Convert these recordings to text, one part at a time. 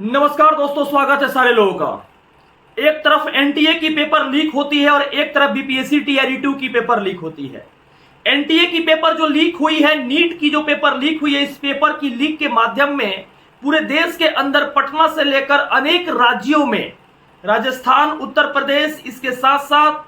नमस्कार दोस्तों, स्वागत है सारे लोगों का। एक तरफ एनटीए की पेपर लीक होती है और एक तरफ बीपीएससी टीआरई 2 की पेपर लीक होती है। एनटीए की पेपर जो लीक हुई है, नीट की जो पेपर लीक हुई है, इस पेपर की लीक के माध्यम में पूरे देश के अंदर पटना से लेकर अनेक राज्यों में, राजस्थान, उत्तर प्रदेश, इसके साथ साथ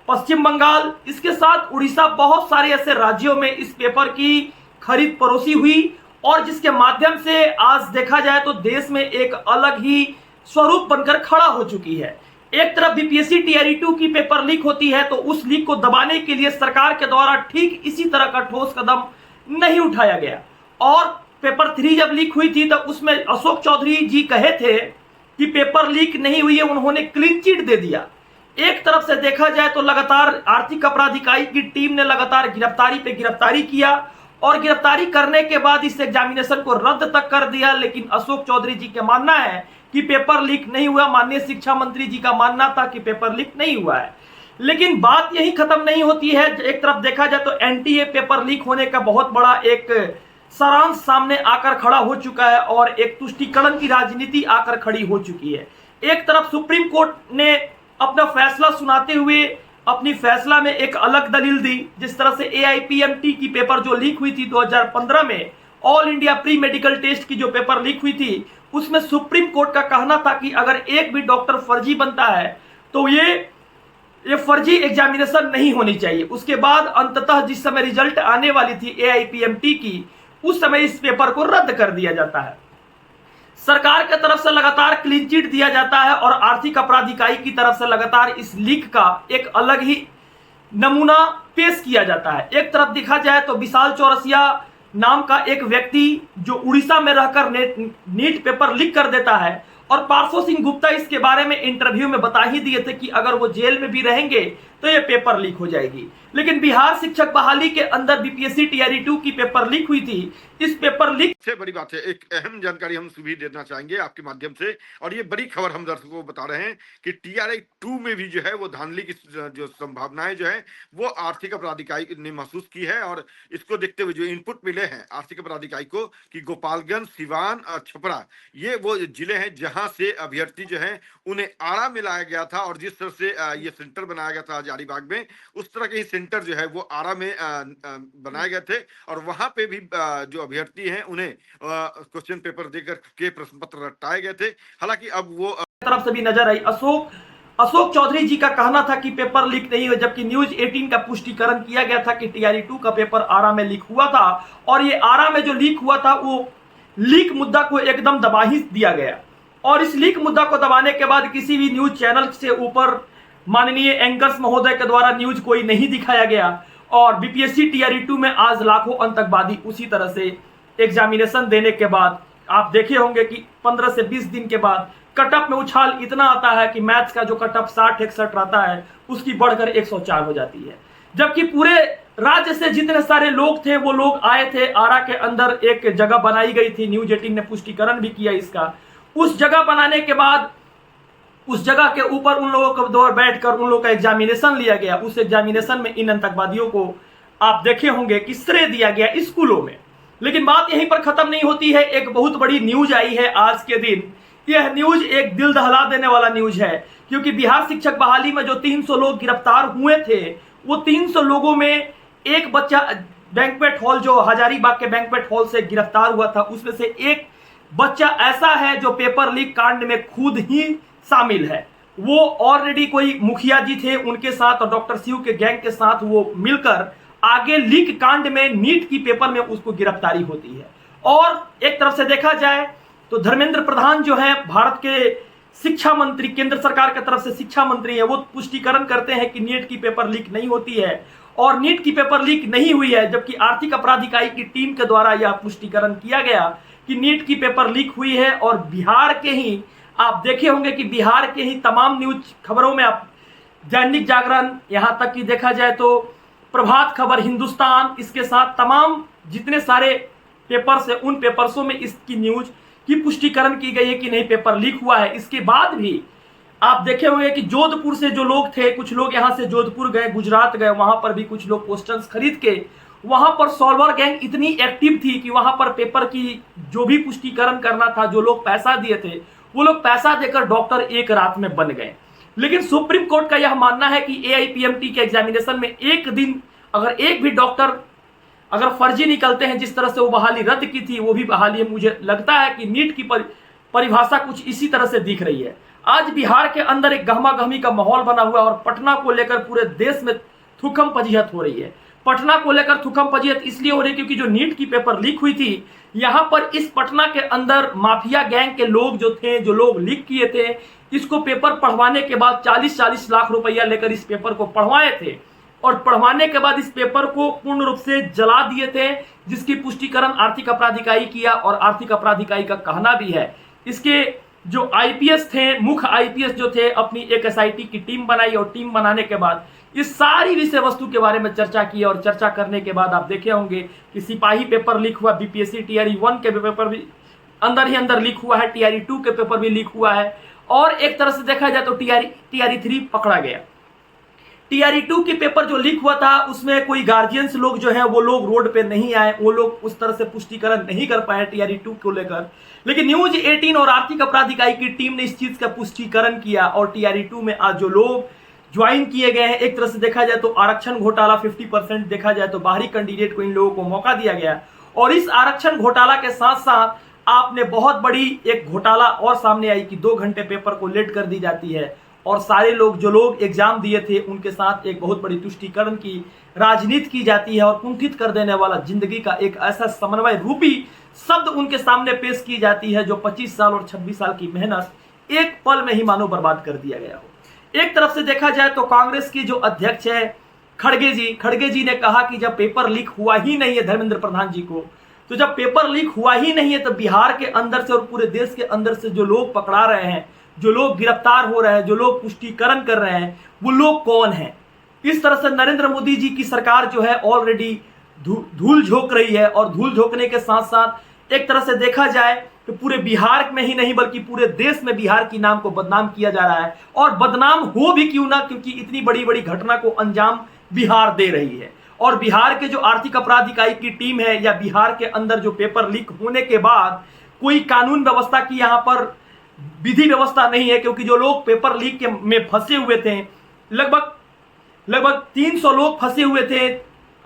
पश्चिम बंगाल, इसके साथ उड़ीसा, बहुत सारे ऐसे राज्यों में इस पेपर की खरीद परोसी हुई और जिसके माध्यम से आज देखा जाए तो देश में एक अलग ही स्वरूप बनकर खड़ा हो चुकी है। एक तरफ बीपीएससी टीआरई 2 की पेपर लीक होती है तो उस लीक को दबाने के लिए सरकार के द्वारा ठीक इसी तरह का ठोस कदम नहीं उठाया गया। और पेपर 3 जब लीक हुई थी तो उसमें अशोक चौधरी जी कहे थे कि पेपर लीक नहीं हुई है, उन्होंने क्लीन चिट दे दिया। एक तरफ से देखा जाए तो लगातार आर्थिक अपराध इकाई की टीम ने लगातार गिरफ्तारी पे गिरफ्तारी किया और गिरफ्तारी करने के बाद इस एग्जामिनेशन को रद्द तक कर दिया। लेकिन अशोक चौधरी जी का मानना है कि पेपर लीक नहीं हुआ, माननीय शिक्षा मंत्री जी का मानना था कि पेपर लीक नहीं हुआ है। लेकिन बात यही खत्म नहीं होती है। एक तरफ देखा जाए तो एनटीए पेपर लीक होने का बहुत बड़ा एक सारांश सामने आकर खड़ा हो चुका है और एक तुष्टीकरण की राजनीति आकर खड़ी हो चुकी है। एक तरफ सुप्रीम कोर्ट ने अपना फैसला सुनाते हुए अपनी फैसला में एक अलग दलील दी। जिस तरह से एआईपीएमटी की पेपर जो लीक हुई थी 2015 में, all India pre medical test की जो पेपर लीक हुई थी, उसमें सुप्रीम कोर्ट का कहना था कि अगर एक भी डॉक्टर फर्जी बनता है तो ये फर्जी एग्जामिनेशन नहीं होनी चाहिए। उसके बाद अंततः जिस समय रिजल्ट आने वाली थी एआईपीएमटी की, उस समय इस पेपर को रद्द कर दिया जाता है। सरकार की तरफ से लगातार क्लीन चिट दिया जाता है और आर्थिक अपराध इकाई की तरफ से लगातार इस लीक का एक अलग ही नमूना पेश किया जाता है। एक तरफ देखा जाए तो विशाल चौरसिया नाम का एक व्यक्ति जो उड़ीसा में रहकर नीट पेपर लीक कर देता है और पार्सो सिंह गुप्ता इसके बारे में इंटरव्यू में बता ही दिए थे कि अगर वो जेल में भी रहेंगे तो ये पेपर लीक हो जाएगी। लेकिन बिहार शिक्षक बहाली के अंदर बीपीएससी टीआरई 2 की पेपर लीक हुई थी। इस पेपर लीक से बड़ी बात है, एक अहम जानकारी हम सभी देना चाहेंगे आपके माध्यम से, और ये बड़ी खबर हम दर्शकों को बता रहे हैं कि टीआरई 2 में भी जो है वो धांधली की जो संभावनाएं जो है वो आर्थिक अपराध इकाई ने महसूस की है। और इसको देखते हुए जो इनपुट मिले हैं आर्थिक अपराध इकाई को कि गोपालगंज, सिवान और छपरा ये वो जिले हैं जहां से अभ्यर्थी जो है उन्हें आड़ा में लाया गया था। और जिस तरह से ये सेंटर बनाया गया था हजारीबाग में, उस तरह के ही सेंटर जो है वो आड़ा में बनाए गए थे और वहां पे भी जो अभ्यर्थी हैं उन्हें क्वेश्चन पेपर देकर के प्रश्न पत्र रटाए गए थे। हालांकि अब वो तरफ से भी नजर आई। अशोक चौधरी जी का कहना था कि पेपर लीक नहीं हुआ, जबकि न्यूज 18 का पुष्टिकरण किया गया था कि टीआरई 2 का पेपर आरा में लीक हुआ था और ये आरा में जो लीक हुआ था वो लीक मुद्दा को एकदम दबा ही दिया गया। और इस लीक मुद्दा को दबाने के बाद किसी भी न्यूज चैनल से ऊपर माननीय एंकर्स महोदय के द्वारा न्यूज कोई नहीं दिखाया गया। और बीपीएससी टीआरई 2 में आज लाखों आतंकवादी उसी तरह से एग्जामिनेशन देने के बाद आप देखे होंगे कि 15 से 20 दिन के बाद कटअप में उछाल इतना आता है कि मैथ्स का जो कटअप 60-61 रहता है उसकी बढ़कर 104 हो जाती है। जबकि पूरे राज्य से जितने सारे लोग थे वो लोग आए थे। आरा के अंदर एक जगह बनाई गई थी, न्यूज 18 ने पुष्टिकरण भी किया इसका। उस जगह बनाने के बाद उस जगह के ऊपर उन लोगों को दौर बैठकर उन लोगों का एग्जामिनेशन लिया गया। उस एग्जामिनेशन में इन आतंकवादियों को आप देखे होंगे कि श्रेय दिया गया स्कूलों में। लेकिन बात यहीं पर खत्म नहीं होती है। एक बहुत बड़ी न्यूज आई है आज के दिन। यह न्यूज एक दिल दहला देने वाला न्यूज है, क्योंकि बिहार शिक्षक बहाली में जो 300 लोग गिरफ्तार हुए थे, वो 300 लोगों में एक बच्चा बैंक्वेट हॉल, जो हजारीबाग के बैंक्वेट हॉल से गिरफ्तार हुआ था, उसमें से एक बच्चा ऐसा है जो पेपर लीक कांड में खुद ही शामिल है। वो ऑलरेडी कोई मुखिया जी थे, उनके साथ और डॉक्टर शिव के गैंग के साथ वो मिलकर आगे लीक कांड में नीट की पेपर में उसको गिरफ्तारी होती है। और एक तरफ से देखा जाए तो धर्मेंद्र प्रधान जो है भारत के शिक्षा मंत्री, केंद्र सरकार की तरफ से शिक्षा मंत्री है, वो पुष्टिकरण करते हैं कि नीट की पेपर लीक नहीं होती है और नीट की पेपर लीक नहीं हुई है। जबकि आर्थिक अपराध इकाई की टीम के द्वारा यह पुष्टिकरण किया गया कि नीट की पेपर लीक हुई है। और बिहार के ही आप देखे होंगे कि बिहार के ही तमाम न्यूज खबरों में आप दैनिक जागरण, यहां तक कि देखा जाए तो प्रभात खबर, हिंदुस्तान, इसके साथ तमाम जितने सारे पेपर्स है उन पेपर्सों में इसकी न्यूज की पुष्टिकरण की गई है कि नहीं पेपर लीक हुआ है। इसके बाद भी आप देखे होंगे कि जोधपुर से जो लोग थे, कुछ लोग यहां से जोधपुर गए, गुजरात गए, वहां पर भी कुछ लोग पोस्टर्स खरीद के वहां पर सॉल्वर गैंग इतनी एक्टिव थी कि वहां पर पेपर की जो भी पुष्टिकरण करना था, जो लोग पैसा दिए थे, वो लोग पैसा देकर डॉक्टर एक रात में बन गए। लेकिन सुप्रीम कोर्ट का यह मानना है कि AIPMT के एग्जामिनेशन में एक दिन अगर एक भी डॉक्टर अगर फर्जी निकलते हैं, जिस तरह से वो बहाली रद्द की थी, वो भी बहाली है। मुझे लगता है कि नीट की परिभाषा कुछ इसी तरह से दिख रही है। आज बिहार के अंदर एक गहमा गहमी का माहौल बना हुआ है और पटना को लेकर पूरे देश में थूकम पजीहत हो रही है। पटना को लेकर थूकम पजीहत इसलिए हो रही है क्योंकि जो नीट की पेपर लीक हुई थी, यहां पर इस पटना के अंदर माफिया गैंग के लोग जो थे, जो लोग लीक किए थे, इसको पेपर पढ़वाने के बाद 40-40 लाख रुपया लेकर इस पेपर को पढ़वाए थे और पढ़वाने के बाद इस पेपर को पूर्ण रूप से जला दिए थे, जिसकी पुष्टिकरण आर्थिक अपराध इकाई किया और आर्थिक अपराध इकाई का कहना भी है। इसके जो आईपीएस थे, मुख्य आईपीएस जो थे, अपनी एक एसआईटी की टीम बनाई और टीम बनाने के बाद इस सारी विषय वस्तु के बारे में चर्चा की और चर्चा करने के बाद आप देखे होंगे कि सिपाही पेपर लीक हुआ, बीपीएससी टीआरई 1 के पेपर भी अंदर ही अंदर लीक हुआ है, टीआरई 2 के पेपर भी लीक हुआ है और एक तरह से देखा जाए तो टीआरई 3 पकड़ा गया। टीआरई 2 के पेपर जो लीक हुआ था उसमें कोई गार्जियंस लोग जो है वो लोग रोड पे नहीं आए, वो लोग उस तरह से पुष्टिकरण नहीं कर पाए टीआरई 2 को लेकर। लेकिन न्यूज 18 और आर्थिक अपराध इकाई की टीम ने इस चीज का पुष्टिकरण किया और टीआरई 2 में आज जो लोग ज्वाइन किए गए हैं, एक तरह से देखा जाए तो आरक्षण घोटाला 50% देखा जाए तो बाहरी कैंडिडेट को इन लोगों को मौका दिया गया और इस आरक्षण घोटाला के साथ साथ आपने बहुत बड़ी एक घोटाला और सामने आई कि 2 घंटे पेपर को लेट कर दी जाती है और सारे लोग जो लोग एग्जाम दिए थे उनके साथ एक बहुत बड़ी तुष्टीकरण की राजनीति की जाती है और कुंठित कर देने वाला जिंदगी का एक ऐसा समन्वय रूपी शब्द उनके सामने पेश की जाती है जो 25 साल और 26 साल की मेहनत एक पल में ही मानो बर्बाद कर दिया गया हो। एक तरफ से देखा जाए तो कांग्रेस की जो अध्यक्ष है खड़गे जी ने कहा कि जब पेपर लीक हुआ ही नहीं है धर्मेंद्र प्रधान जी को, तो जब पेपर लीक हुआ ही नहीं है तो बिहार के अंदर से और पूरे देश के अंदर से जो लोग पकड़ा रहे हैं, जो लोग गिरफ्तार हो रहे हैं, जो लोग पुष्टिकरण कर रहे हैं, वो लोग कौन हैं। इस तरह से नरेंद्र मोदी जी की सरकार जो है ऑलरेडी धूल झोंक रही है और धूल झोंकने के साथ साथ एक तरह से देखा जाए तो पूरे बिहार में ही नहीं बल्कि पूरे देश में बिहार की नाम को बदनाम किया जा रहा है और बदनाम हो भी क्यों ना, क्योंकि इतनी बड़ी बड़ी घटना को अंजाम बिहार दे रही है। और बिहार के जो आर्थिक अपराध इकाई की टीम है या बिहार के अंदर जो पेपर लीक होने के बाद कोई कानून व्यवस्था की यहाँ पर विधि व्यवस्था नहीं है, क्योंकि जो लोग पेपर लीक में फंसे हुए थे, लगभग 300 लोग फंसे हुए थे।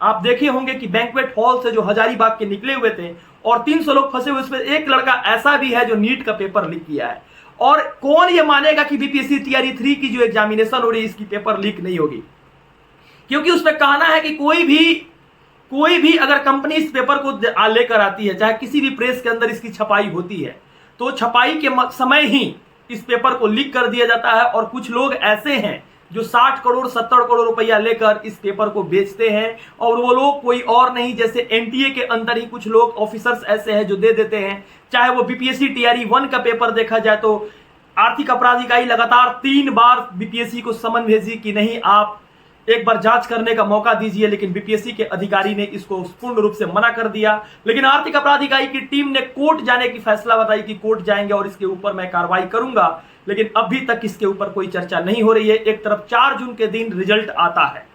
आप देखे होंगे कि बैंक्वेट हॉल से जो हजारीबाग के निकले हुए थे और 300 लोग फंसे हुए, उसमें एक लड़का ऐसा भी है जो नीट का पेपर लीक किया है। और कौन ये मानेगा कि बीपीएससी टीआरई 3 की जो एग्जामिनेशन हो रही है इसकी पेपर लीक नहीं होगी, क्योंकि उसमें कहना है कि कोई भी अगर कंपनी इस पेपर को लेकर आती है, चाहे किसी भी प्रेस के अंदर इसकी छपाई होती है, तो छपाई के समय ही इस पेपर को लीक कर दिया जाता है। और कुछ लोग ऐसे हैं जो 60 करोड़ 70 करोड़ रुपया लेकर इस पेपर को बेचते हैं और वो लोग कोई और नहीं, जैसे एनटीए के अंदर ही कुछ लोग ऑफिसर्स ऐसे हैं जो दे देते हैं। चाहे वो बीपीएससी टीआरई 1 का पेपर देखा जाए तो आर्थिक अपराध इकाई लगातार 3 बार बीपीएससी को समन भेजी कि नहीं आप एक बार जांच करने का मौका दीजिए, लेकिन बीपीएससी के अधिकारी ने इसको पूर्ण रूप से मना कर दिया। लेकिन आर्थिक अपराध इकाई की टीम ने कोर्ट जाने की फैसला बताई कि कोर्ट जाएंगे और इसके ऊपर मैं कार्रवाई करूंगा, लेकिन अभी तक इसके ऊपर कोई चर्चा नहीं हो रही है। एक तरफ 4 जून के दिन रिजल्ट आता है,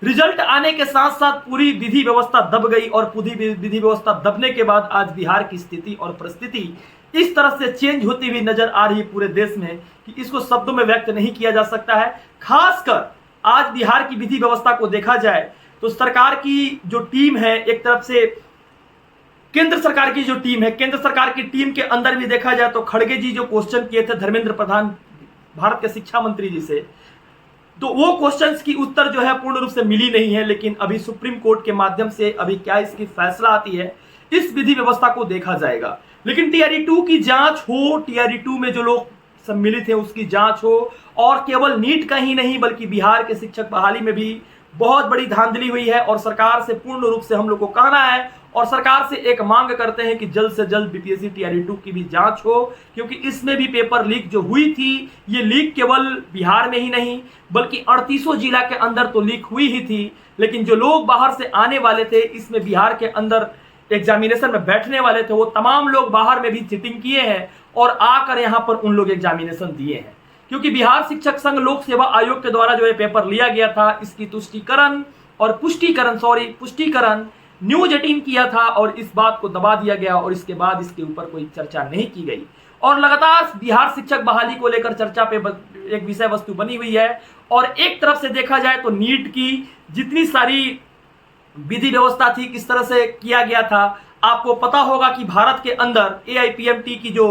रिजल्ट आने के साथ साथ पूरी विधि व्यवस्था दब गई और पूरी विधि व्यवस्था दबने के बाद आज बिहार की स्थिति और परिस्थिति इस तरह से चेंज होती हुई नजर आ रही है पूरे देश में कि इसको शब्दों में व्यक्त नहीं किया जा सकता है। खासकर आज बिहार की विधि व्यवस्था को देखा जाए तो सरकार की जो टीम है, एक तरफ से केंद्र सरकार की जो टीम है, केंद्र सरकार की टीम के अंदर भी देखा जाए तो खड़गे जी जो क्वेश्चन किए थे धर्मेंद्र प्रधान भारत के शिक्षा मंत्री जी से, तो वो क्वेश्चंस की उत्तर जो है पूर्ण रूप से मिली नहीं है। लेकिन अभी सुप्रीम कोर्ट के माध्यम से अभी क्या इसकी फैसला आती है, इस विधि व्यवस्था को देखा जाएगा। लेकिन टीआरई 2 की जांच हो, टीआरई 2 में जो लोग सम्मिलित है उसकी जांच हो, और केवल नीट का ही नहीं बल्कि बिहार के शिक्षक बहाली में भी बहुत बड़ी धांधली हुई है। और सरकार से पूर्ण रूप से हम लोग को कहना है और सरकार से एक मांग करते हैं कि जल्द से जल्द बीपीएससी टीआरई 2 की भी जांच हो, क्योंकि इसमें भी पेपर लीक जो हुई थी, ये लीक केवल बिहार में ही नहीं बल्कि 38 जिला के अंदर तो लीक हुई ही थी। लेकिन जो लोग बाहर से आने वाले थे, इसमें बिहार के अंदर एग्जामिनेशन में बैठने वाले थे, वो तमाम लोग बाहर में भी चीटिंग किए हैं और आकर यहाँ पर उन लोग एग्जामिनेशन दिए हैं। क्योंकि बिहार शिक्षक संघ लोक सेवा आयोग के द्वारा जो ये पेपर लिया गया था, इसकी पुष्टिकरण न्यूज 18 किया था और इस बात को दबा दिया गया और इसके बाद इसके ऊपर कोई चर्चा नहीं की गई। और लगातार बिहार शिक्षक बहाली को लेकर चर्चा पे एक विषय वस्तु बनी हुई है। और एक तरफ से देखा जाए तो नीट की जितनी सारी विधि व्यवस्था थी, किस तरह से किया गया था, आपको पता होगा कि भारत के अंदर AIPMT की जो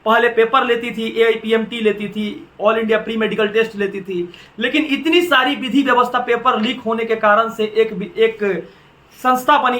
पहले पेपर लेती थी, AIPMT लेती थी, all India pre medical test लेती थी, लेकिन इतनी सारी विधि व्यवस्था पेपर लीक होने के कारण से एक संस्था बनी,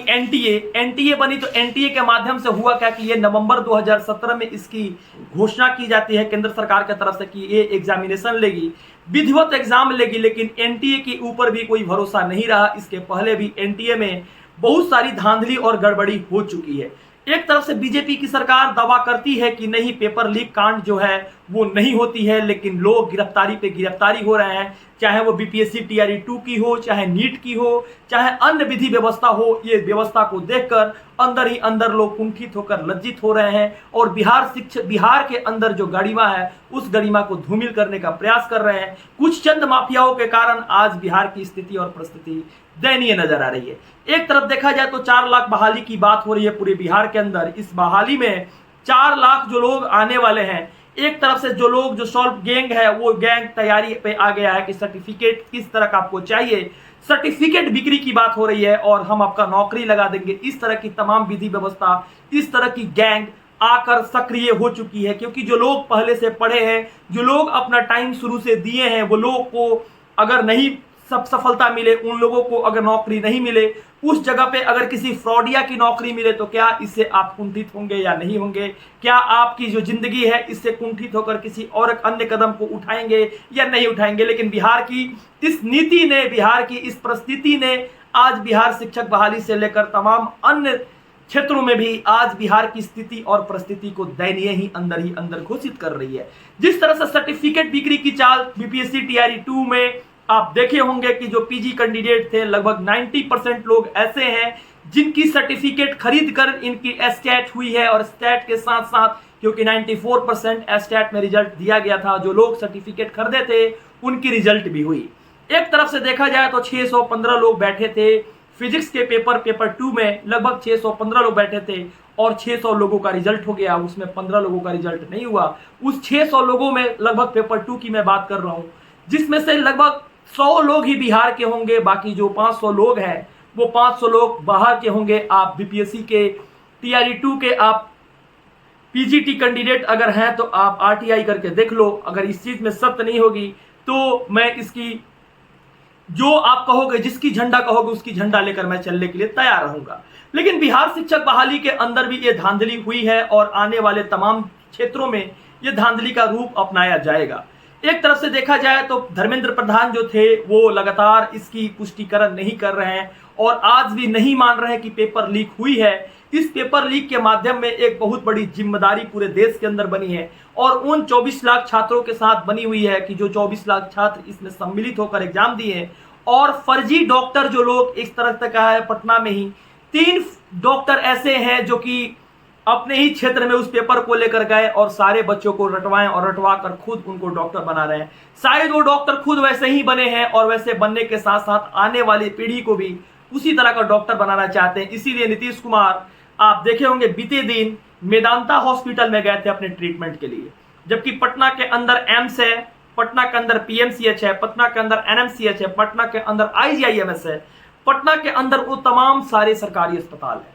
NTA बनी। तो NTA के माध्यम से हुआ क्या कि ये नवंबर 2017 में इसकी घोषणा की जाती है केंद्र सरकार की तरफ से कि ये एग्जामिनेशन लेगी, विधिवत एग्जाम लेगी, लेकिन NTA के ऊपर भी कोई भरोसा नहीं रहा। इसके पहले भी NTA में बहुत सारी धांधली और गड़बड़ी हो चुकी है। एक तरफ से बीजेपी की सरकार दावा करती है कि नहीं, पेपर लीक कांड जो है वो नहीं होती है, लेकिन लोग गिरफ्तारी पे गिरफ्तारी हो रहे हैं, चाहे वो BPSC TRE 2 की हो, चाहे नीट की हो, चाहे अन्य विधि व्यवस्था हो। ये व्यवस्था को देखकर अंदर ही अंदर लोग कुंठित होकर लज्जित हो रहे हैं और बिहार के अंदर जो गरिमा है उस गरिमा को धूमिल करने का प्रयास कर रहे हैं। कुछ चंद माफियाओं के कारण आज बिहार की स्थिति और परिस्थिति दयनीय नजर आ रही है। एक तरफ देखा जाए तो 4 लाख बहाली की बात हो रही है पूरे बिहार के अंदर। इस बहाली में 4 लाख जो लोग आने वाले हैं, एक तरफ से जो लोग जो सॉल्व गैंग है वो गैंग तैयारी पे आ गया है कि सर्टिफिकेट किस तरह का आपको चाहिए, सर्टिफिकेट बिक्री की बात हो रही है और हम आपका नौकरी लगा देंगे। इस तरह की तमाम विधि व्यवस्था, इस तरह की गैंग आकर सक्रिय हो चुकी है, क्योंकि जो लोग पहले से पढ़े हैं, जो लोग अपना टाइम शुरू से दिए हैं, वो लोग को अगर नहीं सब सफलता मिले, उन लोगों को अगर नौकरी नहीं मिले, उस जगह पे अगर किसी फ्रॉडिया की नौकरी मिले तो क्या इससे आप कुंठित होंगे या नहीं होंगे? क्या आपकी जो जिंदगी है इससे कुंठित होकर किसी और अन्य कदम को उठाएंगे या नहीं उठाएंगे? लेकिन बिहार की इस नीति ने, बिहार की इस परिस्थिति ने आज बिहार शिक्षक बहाली से लेकर तमाम अन्य क्षेत्रों में भी आज बिहार की स्थिति और परिस्थिति को दयनीय ही अंदर घोषित कर रही है। जिस तरह से सर्टिफिकेट बिक्री की चाल BPSC TRE 2 में आप देखे होंगे कि जो PG कैंडिडेट थे, लगभग 90% लोग ऐसे हैं जिनकी सर्टिफिकेट खरीद कर इनकी एस्टैट हुई है। और स्टैट के साथ साथ, क्योंकि 94% एस्टैट में रिजल्ट दिया गया था, जो लोग सर्टिफिकेट खरीदे थे उनकी रिजल्ट भी हुई। एक तरफ से देखा जाए तो 615 लोग बैठे थे फिजिक्स के पेपर 2 में, लगभग 615 लोग बैठे थे और 600 लोगों का रिजल्ट हो गया, उसमें 15 लोगों का रिजल्ट नहीं हुआ। उस 600 लोगों में लगभग पेपर 2 की मैं बात कर रहा हूं, जिसमें से लगभग 100 लोग ही बिहार के होंगे, बाकी जो 500 लोग हैं वो 500 लोग बाहर के होंगे। आप BPSC के TRE 2 के आप PGT कैंडिडेट अगर हैं तो आप RTI करके देख लो। अगर इस चीज में सत्य नहीं होगी तो मैं इसकी, जो आप कहोगे, जिसकी झंडा कहोगे उसकी झंडा लेकर मैं चलने के लिए तैयार रहूंगा। लेकिन बिहार शिक्षक बहाली के अंदर भी ये धांधली हुई है और आने वाले तमाम क्षेत्रों में ये धांधली का रूप अपनाया जाएगा। एक तरफ से देखा जाए तो धर्मेंद्र प्रधान जो थे वो लगातार इसकी पुष्टिकरण नहीं कर रहे हैं और आज भी नहीं मान रहे हैं कि पेपर लीक हुई है। इस पेपर लीक के माध्यम में एक बहुत बड़ी जिम्मेदारी पूरे देश के अंदर बनी है और उन 24 लाख छात्रों के साथ बनी हुई है कि जो 24 लाख छात्र इसमें सम्मिलित होकर एग्जाम दिए। और फर्जी डॉक्टर जो लोग, इस तरह से कहा है पटना में ही 3 डॉक्टर ऐसे हैं जो कि अपने ही क्षेत्र में उस पेपर को लेकर गए और सारे बच्चों को रटवाएं और रटवा कर खुद उनको डॉक्टर बना रहे हैं। शायद वो डॉक्टर खुद वैसे ही बने हैं और वैसे बनने के साथ साथ आने वाली पीढ़ी को भी उसी तरह का डॉक्टर बनाना चाहते हैं। इसीलिए नीतीश कुमार, आप देखे होंगे बीते दिन मेदांता हॉस्पिटल में गए थे अपने ट्रीटमेंट के लिए, जबकि पटना के अंदर एम्स है, पटना के अंदर PMCH है, पटना के अंदर NMCH है, पटना के अंदर IGIMS है, पटना के अंदर वो तमाम सारे सरकारी अस्पताल है,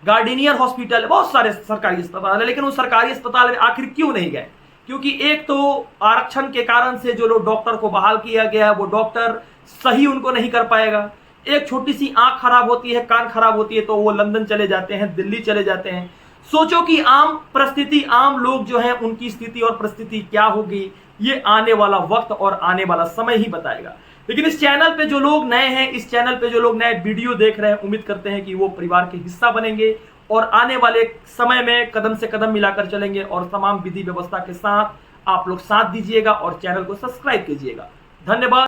गार्डिनियर हॉस्पिटल है, बहुत सारे सरकारी अस्पताल है। लेकिन उस सरकारी अस्पताल में आखिर क्यों नहीं गए? क्योंकि एक तो आरक्षण के कारण से जो लोग डॉक्टर को बहाल किया गया है वो डॉक्टर सही उनको नहीं कर पाएगा। एक छोटी सी आंख खराब होती है, कान खराब होती है तो वो लंदन चले जाते हैं, दिल्ली चले जाते हैं। सोचो कि आम परिस्थिति, आम लोग जो हैं उनकी स्थिति और परिस्थिति क्या होगी, ये आने वाला वक्त और आने वाला समय ही बताएगा। लेकिन इस चैनल पे जो लोग नए हैं, इस चैनल पे जो लोग नए वीडियो देख रहे हैं, उम्मीद करते हैं कि वो परिवार के हिस्सा बनेंगे और आने वाले समय में कदम से कदम मिलाकर चलेंगे और तमाम विधि व्यवस्था के साथ आप लोग साथ दीजिएगा और चैनल को सब्सक्राइब कीजिएगा। धन्यवाद।